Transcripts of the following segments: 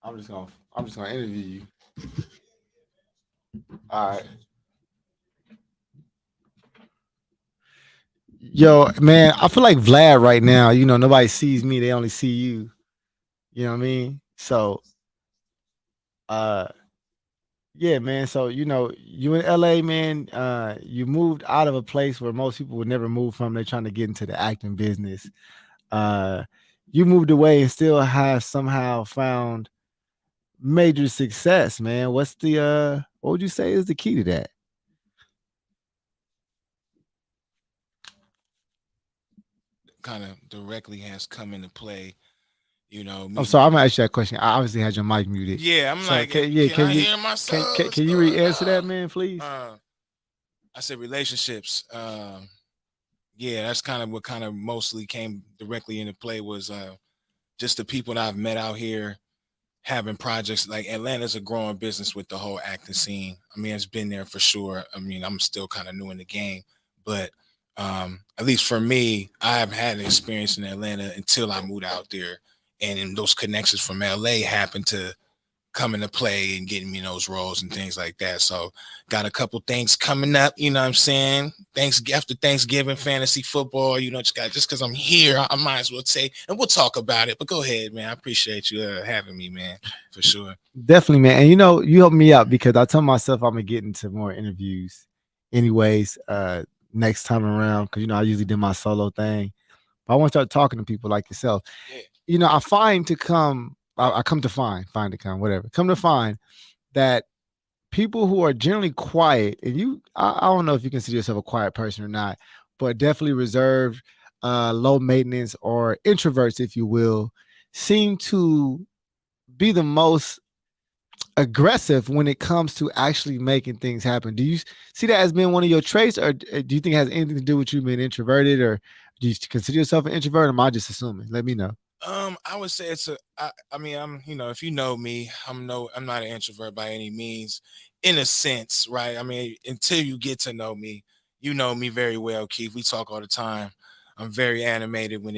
I'm just gonna interview you. All right. Yo, man, I feel like Vlad right now. You know, nobody sees me; they only see you. You know what I mean? So, uh, yeah, man. So, you know, you in LA, man. You moved out of a place where most people would never move from. They're trying to get into the acting business. Uh, you moved away and still have somehow found major success, man. What's the what would you say is the key to that? Kind of directly has come into play. I'm Me. sorry, I'm gonna ask you that question. I obviously had your mic muted. Yeah, I'm So like, can yeah, can can I you hear myself? What's can you going re-answer that, on? man, please? I said relationships. Yeah, that's kind of what kind of mostly came directly into play was just the people that I've met out here having projects. Like Atlanta's a growing business with the whole acting scene. I mean, it's been there for sure. I mean, I'm still kind of new in the game, but at least for me, I haven't had an experience in Atlanta until I moved out there, and then those connections from LA happened to come into play and getting me those roles and things like that. So got a couple things coming up, you know what I'm saying? Thanks after Thanksgiving fantasy football, just because I'm here, I might as well say and we'll talk about it. But go ahead, man. I appreciate you having me, man, for sure. Definitely, man. And you know, you helped me out because I told myself I'm gonna get into more interviews anyways, next time around. Cause you know, I usually do my solo thing. But I want to start talking to people like yourself. Yeah. You know, I come to find to come, whatever. Come to find that people who are generally quiet, and I don't know if you consider yourself a quiet person or not, but definitely reserved, low maintenance or introverts, if you will, seem to be the most aggressive when it comes to actually making things happen. Do you see that as being one of your traits, or do you think it has anything to do with you being introverted, or do you consider yourself an introvert, or am I just assuming? Let me know. I would say I mean, if you know me, I'm not an introvert by any means, in a sense, right? I mean, until you get to know me, you know me very well, Keith. We talk all the time. I'm very animated when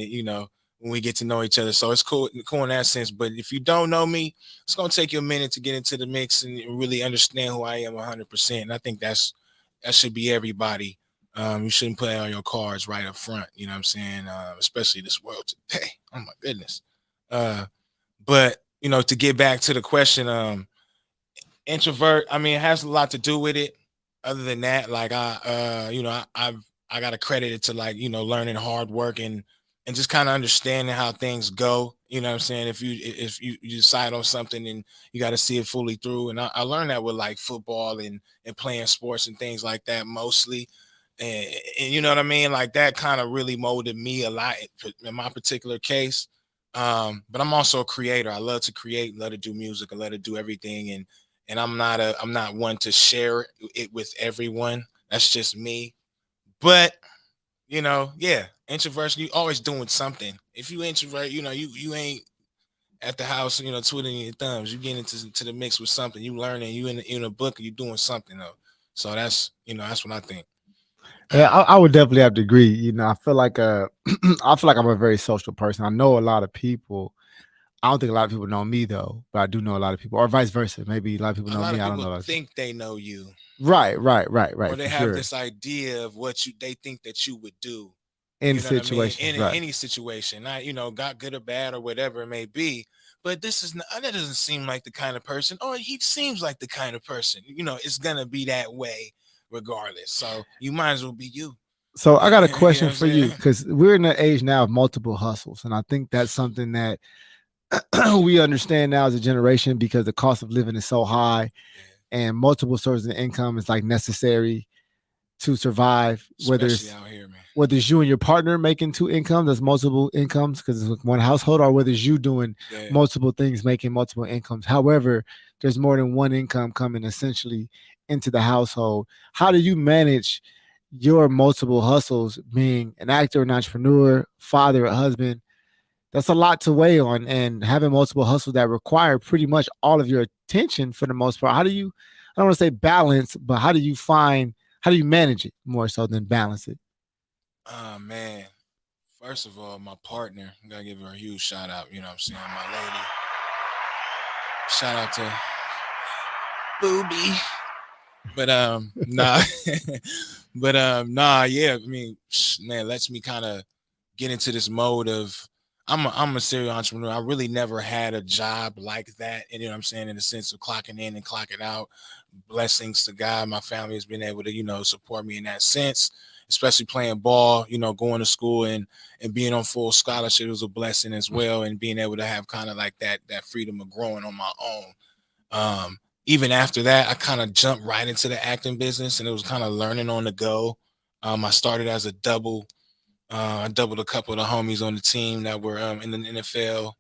we get to know each other. So it's cool in that sense. But if you don't know me, it's gonna take you a minute to get into the mix and really understand who I am 100%. And I think that should be everybody. You shouldn't put all your cards right up front. You know what I'm saying? Especially this world today. Oh my goodness. Uh, but to get back to the question, introvert. I mean, it has a lot to do with it. Other than that, like I got to credit it to like learning hard work and just kind of understanding how things go. You know what I'm saying? If you decide on something and you got to see it fully through, and I learned that with like football and playing sports and things like that mostly. And you know what I mean? Like that kind of really molded me a lot in my particular case. But I'm also a creator. I love to create, love to do music, I love to do everything, and I'm not one to share it with everyone. That's just me. But yeah, introversion. You always doing something. If you introvert, you ain't at the house, twiddling your thumbs. You get into the mix with something. You learning. You in a book. You doing something though. So that's what I think. Yeah, I would definitely have to agree. You know, I feel like I feel like I'm a very social person. I know a lot of people. I don't think a lot of people know me though, but I do know a lot of people, or vice versa. Maybe a lot of people A know lot me. of I don't people know. A lot of people. think they know you, Right, right, right, or right, they for have sure. this idea of what they think that you would do. In You know what I mean? situations, In right? any situation, not got good or bad or whatever it may be. But this is not, that doesn't seem like the kind of person, or he seems like the kind of person. It's gonna be that way regardless. So you might as well be you. So I got a You know what question I'm for you saying? because we're in the age now of multiple hustles, and I think that's something that we understand now as a generation because the cost of living is so high, Yeah, and multiple sources of income is like necessary to survive. especially out here, man. Whether it's you and your partner making two incomes, that's multiple incomes because it's one household, or whether it's you doing Yeah. multiple things, making multiple incomes. However, there's more than one income coming essentially into the household. How do you manage your multiple hustles, being an actor, an entrepreneur, father, a husband? That's a lot to weigh on, and having multiple hustles that require pretty much all of your attention for the most part. How do you, I don't want to say balance, but how do you manage it more so than balance it? Oh man. First of all, my partner, I gotta give her a huge shout out. You know what I'm saying? My lady. Shout out to Booby. But nah, but nah, yeah. I mean, man, lets me kind of get into this mode of I'm a serial entrepreneur. I really never had a job like that. And you know what I'm saying, in the sense of clocking in and clocking out. Blessings to God, my family has been able to, support me in that sense, especially playing ball, going to school and being on full scholarship was a blessing as well. And being able to have kind of like that freedom of growing on my own. Even after that, I kind of jumped right into the acting business, and it was kind of learning on the go. I started as a double. I doubled a couple of the homies on the team that were in the NFL.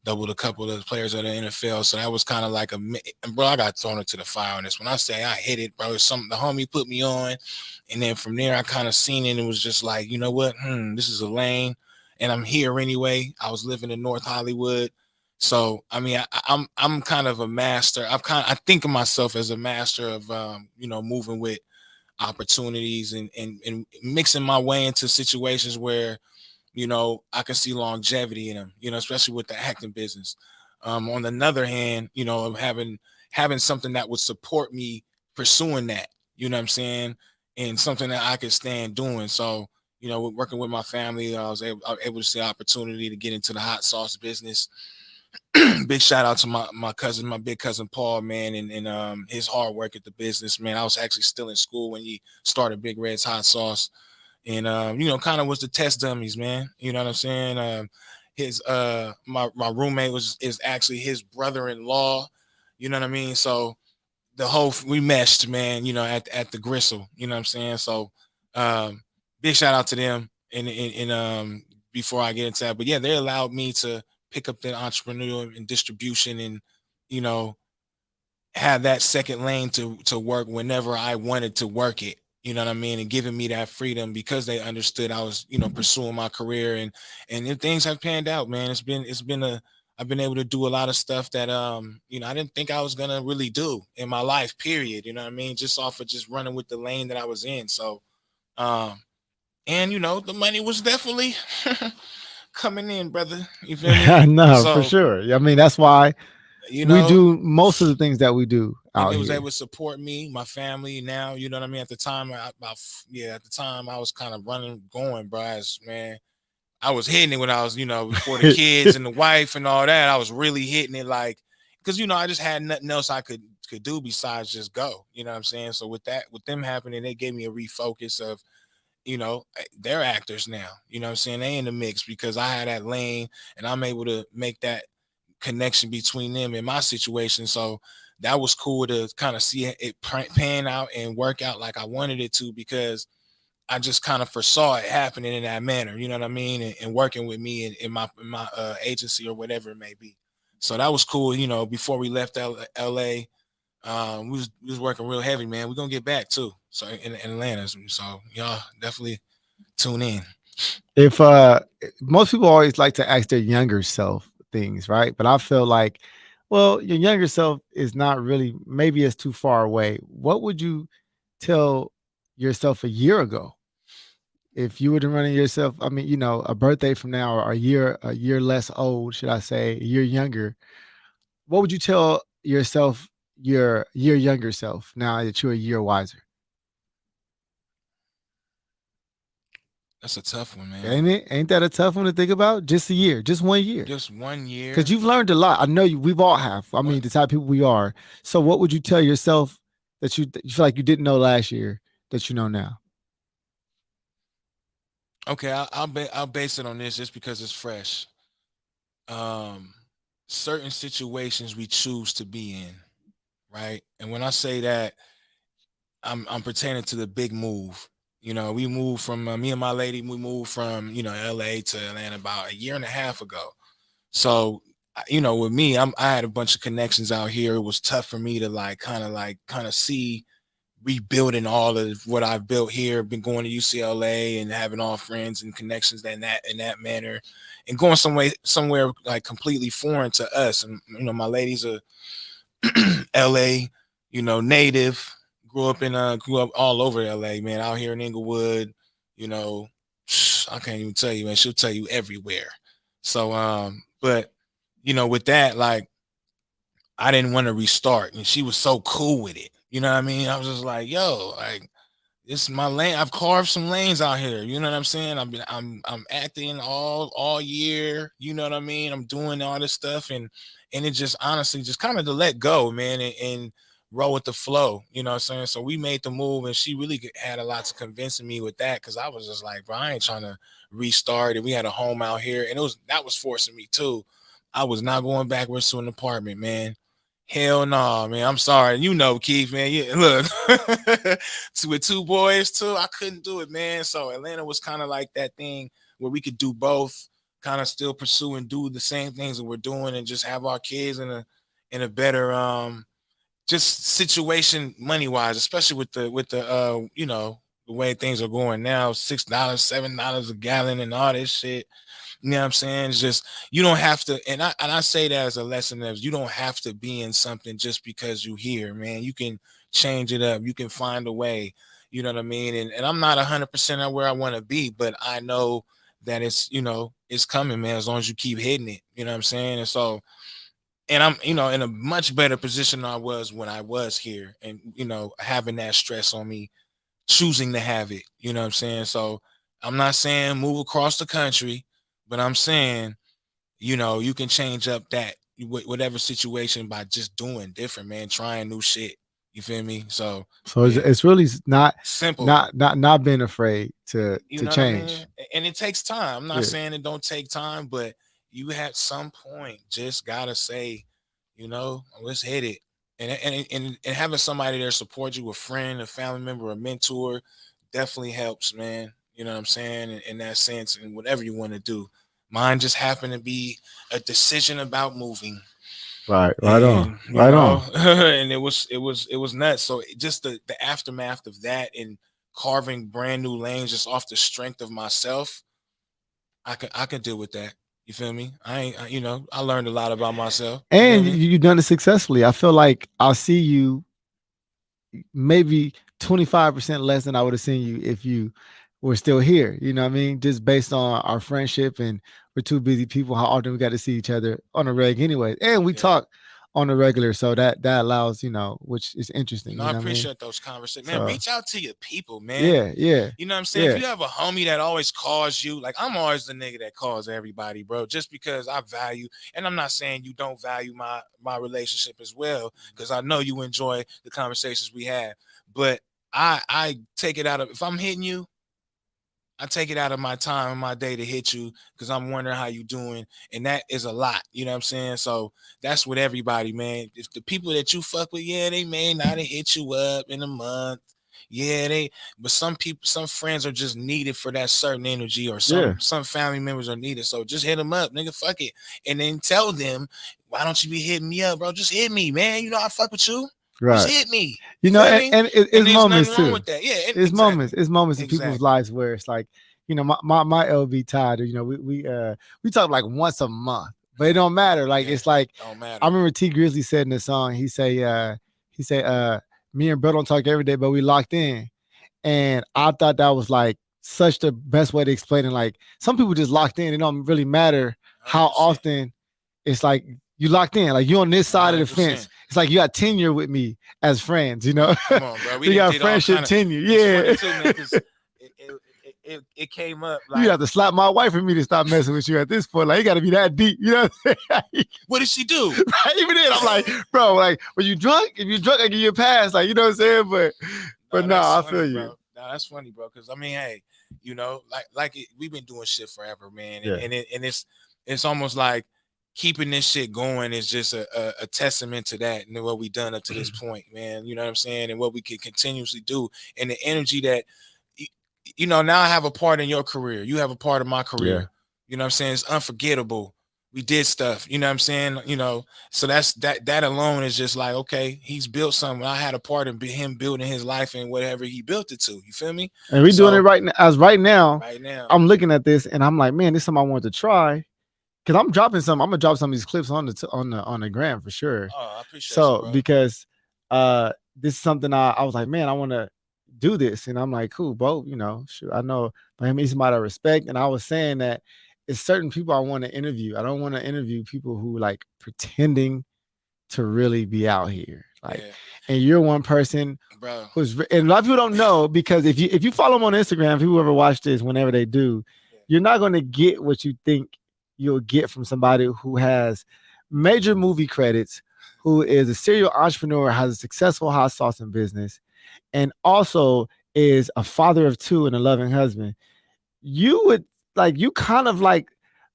Doubled a couple of the players of the NFL. So that was kind of like and bro, I got thrown into the fire on this. When I say I hit it, bro, it's something the homie put me on, and then from there I kind of seen it. And it was just like, you know what? This is a lane, and I'm here anyway. I was living in North Hollywood. So I mean, I'm kind of a master. I think of myself as a master of moving with opportunities and mixing my way into situations where I can see longevity in them. Especially with the acting business. On the other hand, of having something that would support me pursuing that. You know what I'm saying, and something that I could stand doing. So working with my family, I was able to see opportunity to get into the hot sauce business. Big shout out to my cousin, my big cousin Paul, man, and his hard work at the business, man. I was actually still in school when he started Big Red's Hot Sauce, and kind of was the test dummies, man. You know what I'm saying? His my roommate is actually his brother-in-law. You know what I mean? So we meshed, man. At the Gristle. You know what I'm saying? So big shout out to them, and before I get into that, but yeah, they allowed me to pick up the entrepreneurial and distribution and have that second lane to work whenever I wanted to work it. You know what I mean? And giving me that freedom because they understood I was, pursuing my career and things have panned out, man. I've been able to do a lot of stuff that I didn't think I was gonna really do in my life, period. You know what I mean? Just off of just running with the lane that I was in. So and the money was definitely coming in, brother. You feel me? No, for So, sure. I mean, that's why you we know, do most of the things that we do and out it was here. able to support me, my family. Now, you know what I mean. At the time, at the time, I was kind of running, going, bro. Man, I was hitting it when I was, before the kids and the wife and all that. I was really hitting it, like, because I just had nothing else I could do besides just go. You know what I'm saying? So with them happening, they gave me a refocus of, they're actors now. You know what I'm saying? They in the mix because I had that lane and I'm able to make that connection between them and my situation. So that was cool to kind of see it pan out and work out like I wanted it to, because I just kind of foresaw it happening in that manner. You know what I mean? And working with me in my agency or whatever it may be. So that was cool. Before we left LA, we was working real heavy, man. We're gonna get back too. So in Atlanta. So y'all definitely tune in. If most people always like to ask their younger self things, right? But I feel like, well, your younger self is not really, maybe it's too far away. What would you tell yourself a year ago if you were to run it yourself? I mean, a birthday from now, or a year less old, should I say, a year younger? What would you tell yourself, your year younger self, now that you're a year wiser? That's a tough one, man. Ain't it? Ain't that a tough one to think about? Just a year, just 1 year. Just 1 year. Because you've learned a lot. I know we've all have. I mean, the type of people we are. So what would you tell yourself that you feel like you didn't know last year that you know now? Okay, I'll base it on this just because it's fresh. Um, Certain situations we choose to be in, right? And when I say that, I'm pertaining to the big move. We moved from me and my lady. We moved from LA to Atlanta about a year and a half ago. So with me, I had a bunch of connections out here. It was tough for me to kind of see rebuilding all of what I've built here. Been going to UCLA and having all friends and connections in that manner, and going somewhere like completely foreign to us. And my lady's a LA, native. Grew up all over LA, man. Out here in Inglewood, you know, I can't even tell you, man. She'll tell you everywhere. So, but with that, like, I didn't want to restart, and she was so cool with it. You know what I mean? I was just like, yo, like this is my lane. I've carved some lanes out here. You know what I'm saying? I'm acting all year. You know what I mean? I'm doing all this stuff, and it just honestly just kind of to let go, man, and roll with the flow. You know what I'm saying? So we made the move, and she really had a lot to convincing me with that, because I was just like, bro, I ain't trying to restart. And we had a home out here, and that was forcing me too. I was not going backwards to an apartment, man. Hell no, man. I'm sorry. You know, Keith, man. Yeah, look, with two boys too, I couldn't do it, man. So Atlanta was kind of like that thing where we could do both, kind of still pursue and do the same things that we're doing, and just have our kids in a better just situation money wise, especially with the the way things are going now, $6, $7 a gallon, and all this shit. You know what I'm saying? It's just you don't have to, and I say that as a lesson of you don't have to be in something just because you here, man. You can change it up. You can find a way. You know what I mean? And I'm not 100% at where I want to be, but I know that it's coming, man. As long as you keep hitting it, you know what I'm saying? And so, and I'm in a much better position than I was when I was here, and having that stress on me, choosing to have it. You know what I'm saying? So I'm not saying move across the country, but I'm saying, you can change up that whatever situation by just doing different, man, trying new shit. You feel me? So yeah, it's really not simple. not being afraid to You know what I mean? change. And it takes time. I'm not Yeah. saying it don't take time, but you at some point just gotta say, let's hit it. And having somebody there support you, a friend, a family member, a mentor, definitely helps, man. You know what I'm saying? In that sense, and whatever you want to do. Mine just happened to be a decision about moving. Right on, And right on. and it was nuts. So just the aftermath of that, and carving brand new lanes just off the strength of myself, I could deal with that. You feel me? I learned a lot about myself. You feel And me? you've done it successfully. I feel like I'll see you maybe 25% less than I would have seen you if you were still here. You know what I mean? Just based on our friendship, and we're two busy people, how often we got to see each other on a reg anyway. And we Yeah. talk on a regular. So that allows, which is interesting. I You know what I mean? appreciate those conversations. Man, So reach out to your people, man. yeah. You know what I'm saying? If you have a homie that always calls you, like I'm always the nigga that calls everybody, bro, just because I value, and I'm not saying you don't value my relationship as well, because I know you enjoy the conversations we have. But I take it out of, if I'm hitting you, I take it out of my time and my day to hit you, because I'm wondering how you doing, and that is a lot. You know what I'm saying? So that's with everybody, man. If the people that you fuck with, yeah, they may not have hit you up in a month. Yeah, but some people, some friends are just needed for that certain energy, or some family members are needed. So just hit them up, nigga. Fuck it, and then tell them, why don't you be hitting me up, bro? Just hit me, man. I fuck with you. Just right. hit me. You You know, feel me? and And it's there's nothing moments wrong too. with that. Yeah, It's moments. exactly. It's moments in people's Exactly. lives where it's like, my LB Todd, we talk like once a month, but it don't matter. Like Yeah, it's like don't matter. I remember T Grizzly said in the song, he say, me and bro don't talk every day, but we locked in. And I thought that was like such the best way to explain it. Like some people just locked in. It don't really matter how 100%. often. It's like you locked in. Like you on this side of the 100%. fence. It's like you got tenure with me as friends. Come on, bro. We You done got did all friendship kind of. tenure. It's Yeah. funny too, man, because it came up You like, have to slap my wife for me to stop messing with you at this point. Like, it got to be that deep. You know what I'm saying? what did she do? Right? Even then, I'm like, bro, like, when you drunk, if you drunk, I give you a pass. Like, you know what I'm saying? But no, that's I funny, feel you. bro. No, that's funny, bro. Because I mean, hey, we've been doing shit forever, man, Yeah. and it's almost like keeping this shit going is just a testament to that, and what we done up to this point, man. You know what I'm saying? And what we can continuously do, and the energy that now I have a part in your career. You have a part of my career. Yeah. You know what I'm saying? It's unforgettable. We did stuff, you know what I'm saying? So that alone is just like, okay, he's built something. I had a part in him building his life and whatever he built it to. You feel me? And we doing it right now. Right now, Right now. I'm looking at this and I'm like, man, this is something I wanted to try. Cause I'm dropping some. I'm gonna drop some of these clips on the gram for sure. Oh, I appreciate So you, bro. because this is something I was like, man, I want to do this, and I'm like, cool, bro. Shoot, I know, but him, he's somebody I respect, and I was saying that it's certain people I want to interview. I don't want to interview people who like pretending to really be out here. Like, Yeah, and you're one person bro. and a lot of people don't know, because if you follow them on Instagram, people ever watch this, whenever they do, Yeah. you're not going to get what you think you'll get from somebody who has major movie credits, who is a serial entrepreneur, has a successful hot sauce in business, and also is a father of two and a loving husband. You would like, you kind of like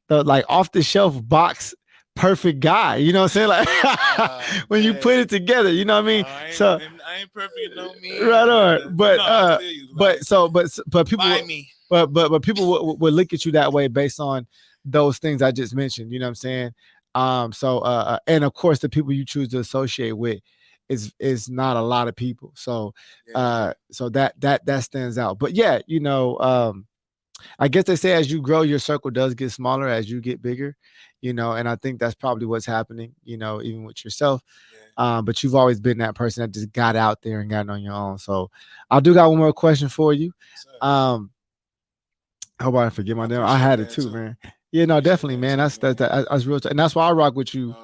the like off the shelf box perfect guy. You know what I'm saying? Like when you put Man. it together, you know what I mean? I ain't, So I ain't perfect, no me. right on. But no, I feel you. Like, But people buy me. but people would look at you that way based on those things I just mentioned. You know what I'm saying? And of course the people you choose to associate with is not a lot of people. So so that stands out. But yeah, I guess they say as you grow, your circle does get smaller as you get bigger, and I think that's probably what's happening, even with yourself. But you've always been that person that just got out there and got on your own. So I do got one more question for you. I hope I didn't forget my name. I had it too, man. Yeah, no, definitely, man. That's real, and that's why I rock with you.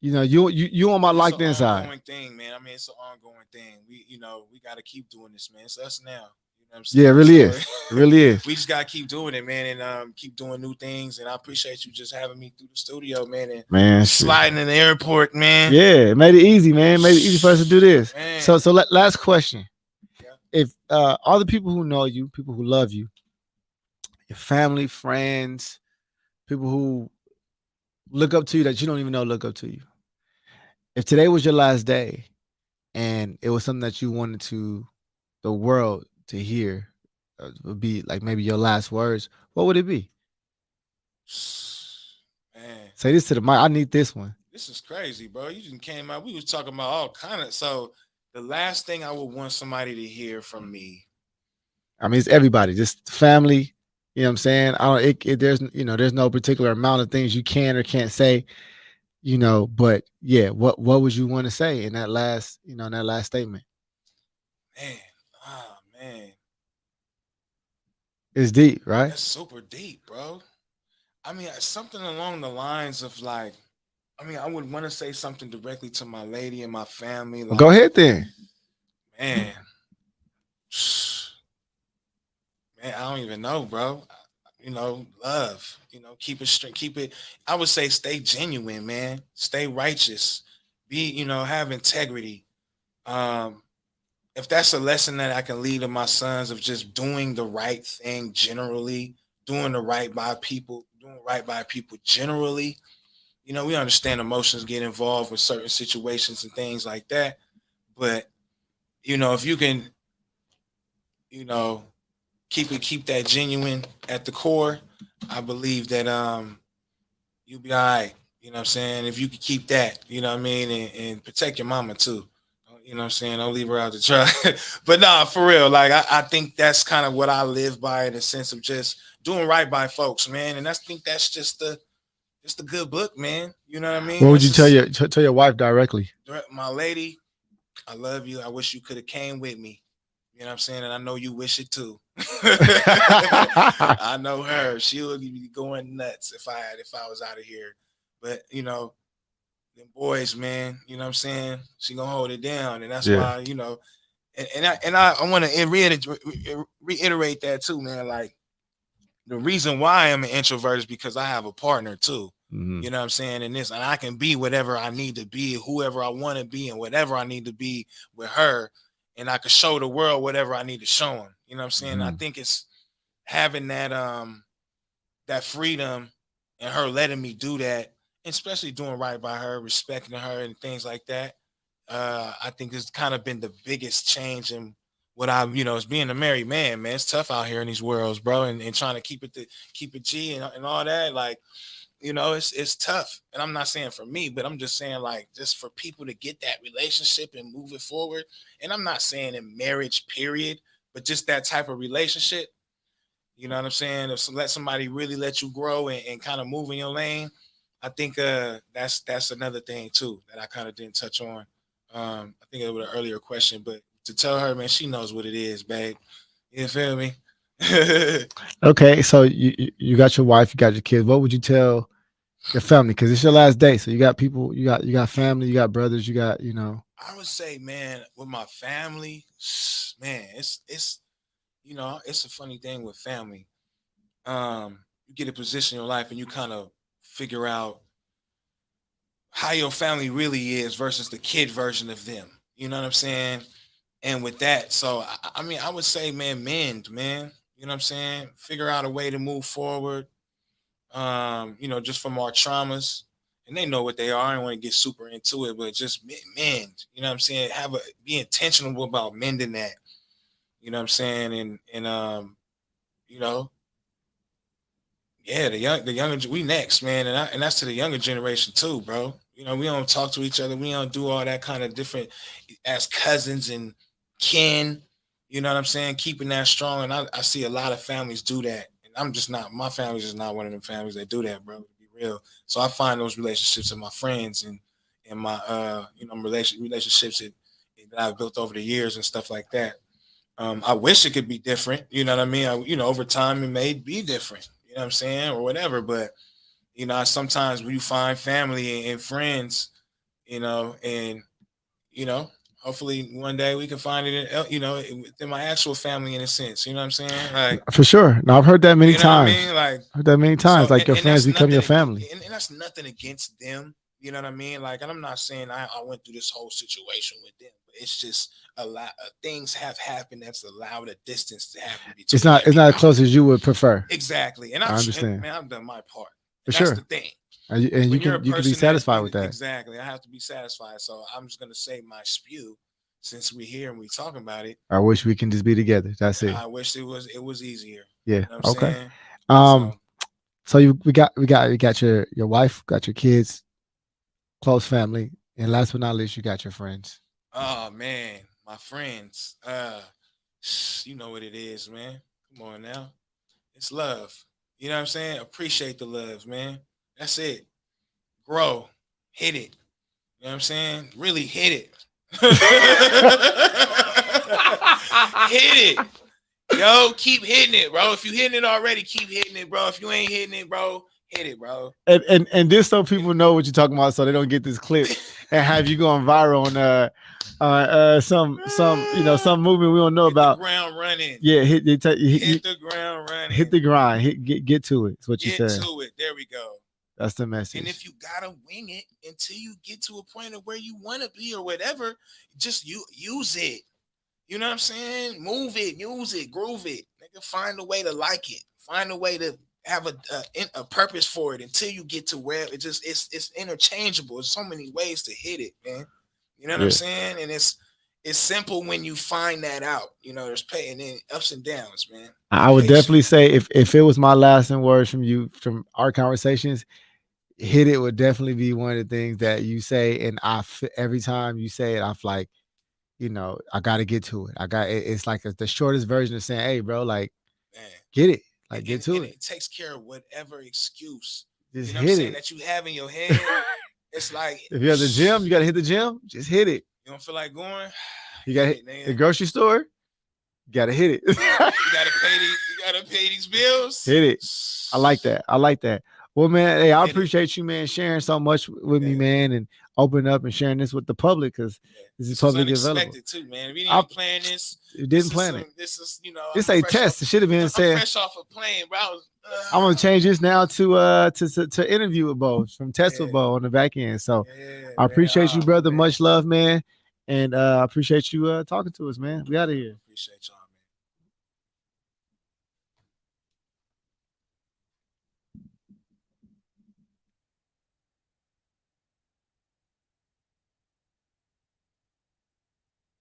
You on my LinkedIn side. It's an ongoing thing, man. I mean, it's an ongoing thing. We got to keep doing this, man. It's us now. You know what I'm saying? Yeah, it really is. It really is. We just gotta keep doing it, man, and keep doing new things. And I appreciate you just having me through the studio, man, and sliding in the airport, man. Yeah, it made it easy, man. Made it easy for us to do this. Man. So last question. Yeah. If all the people who know you, people who love you, your family, friends, people who look up to you that you don't even know look up to you. If today was your last day and it was something that you wanted the world to hear, would be like maybe your last words, what would it be? Man. Say this to the mic. I need this one. This is crazy, bro. You just came out. We was talking about all kind of. So the last thing I would want somebody to hear from me. I mean, it's everybody, just family. You know what I'm saying? There's there's no particular amount of things you can or can't say, but yeah, what would you want to say in that last, in that last statement? Man. It's deep, right? That's super deep, bro. I mean, something along the lines of like, I would want to say something directly to my lady and my family. Like, well, go ahead then. Man, I don't even know, bro. Love. Keep it straight. Keep it. I would say stay genuine, man. Stay righteous. Be, have integrity. If that's a lesson that I can lead to my sons of just doing the right thing generally, doing right by people generally. We understand emotions get involved with certain situations and things like that. But, if you can, keep that genuine at the core, I believe that you'll be all right. You know what I'm saying? If you could keep that, you know what I mean, and protect your mama too. You know what I'm saying? Don't leave her out the truck. But nah, for real, like I think that's kind of what I live by, in the sense of just doing right by folks, man. And I think that's just the good book, man. You know what I mean? What would you tell your wife directly? My lady, I love you. I wish you could have came with me. You know what I'm saying? And I know you wish it too. I know her. She would be going nuts if I was out of here. But them boys, man, you know what I'm saying? She gonna hold it down. And that's why, and I want to reiterate that too, man. Like, the reason why I'm an introvert is because I have a partner too. Mm-hmm. You know what I'm saying? And I can be whatever I need to be, whoever I want to be, and whatever I need to be with her. And I can show the world whatever I need to show them. You know what I'm saying? Mm-hmm. I think it's having that freedom and her letting me do that, especially doing right by her, respecting her and things like that. I think it's kind of been the biggest change in what it's being a married man, It's tough out here in these worlds, bro. And trying to keep it G and all that. Like, it's tough. And I'm not saying for me, but I'm just saying, like, just for people to get that relationship and move it forward. And I'm not saying in marriage, period, but just that type of relationship. You know what I'm saying? If let somebody really let you grow and kind of move in your lane, I think that's another thing too that I kind of didn't touch on. I think it was an earlier question, but to tell her, man, she knows what it is, babe. You feel me? Okay, so you got your wife, you got your kids. What would you tell Your family, because it's your last day. So you got people, you got family, you got brothers, you got, I would say, man, with my family, man, it's it's a funny thing with family. You get a position in your life and you kind of figure out how your family really is versus the kid version of them. You know what I'm saying? And with that, so I mean, I would say, man, mend, man. You know what I'm saying? Figure out a way to move forward. Just from our traumas, and they know what they are. I don't want to get super into it, but just mend. You know what I'm saying? Be intentional about mending that. You know what I'm saying? And you know, yeah, the younger we next, man, and that's to the younger generation too, bro. We don't talk to each other. We don't do all that kind of different as cousins and kin. You know what I'm saying? Keeping that strong, and I see a lot of families do that. And I'm just not. My family's just not one of them families that do that, bro. To be real, so I find those relationships in my friends and my relationships that I've built over the years and stuff like that. I wish it could be different. You know what I mean? Over time it may be different. You know what I'm saying, or whatever. But sometimes when you find family and friends, and you know, hopefully one day we can find it within my actual family in a sense. You know what I'm saying? Like, for sure. Now I've heard that many you know what I times. mean? Like, Heard that many so times. Like your and friends that's become your nothing family. and that's nothing against them. You know what I mean? Like, and I'm not saying I went through this whole situation with them, but it's just a lot of things have happened that's allowed a distance to happen between It's not like it's not as people. close as you would prefer. Exactly. And I and, understand. man, I've done my part. For And that's sure. the thing. And you When you're a can be person that satisfied with that. exactly, I have to be satisfied. So I'm just gonna say my spew since we're here and we talking about it. I wish we can just be together. That's it. I wish it was easier. Yeah. You know what I'm Okay. saying? Um. So, So you got your wife, got your kids, close family, and last but not least, you got your friends. oh man, my friends. You know what it is, man. Come on now. It's love. You know what I'm saying? Appreciate the love, man. That's it. Grow. Hit it. You know what I'm saying? Really hit it. Hit it. Yo, keep hitting it, bro. If you hitting it already, keep hitting it, bro. If you ain't hitting it, bro, hit it, bro. And this so people know what you're talking about, so they don't get this clip and have you going viral on some movement we don't know Hit about. the ground running. Yeah, hit the ground running. Hit the grind. Get to it. That's what you Get said. to it. There we go. That's the message. And if you gotta wing it until you get to a point of where you want to be or whatever, just use it. You know what I'm saying? Move it, use it, groove it. Nigga, find a way to like it. Find a way to have a purpose for it until you get to where it's interchangeable. There's so many ways to hit it, man. You know what I'm saying? And it's simple when you find that out. There's pay and then ups and downs, man. I would definitely say if it was my lasting words from you from our conversations, hit it would definitely be one of the things that you say, and every time you say it, I'm like, I got to get to it. It's like the shortest version of saying, hey, bro, like, man, get it. Like, get to it. It takes care of whatever excuse just hit it that you have in your head. It's like, if you're at the gym, you got to hit the gym. Just hit it. You don't feel like going? You got to hit the grocery store. You got to hit it. You got to pay these bills. Hit it. I like that. Well, man, hey, I appreciate you, man, sharing so much with me, man, and opening up and sharing this with the public because this is publicly available. Too, man. We didn't plan this. You didn't plan it. This is, this a test. It should have been said. Fresh off a plane, bro. I'm gonna change this now to interview with Bo from Test with Bo on the back end. So I appreciate you, brother. Man. Much love, man, and I appreciate you talking to us, man. We out of here. Appreciate y'all.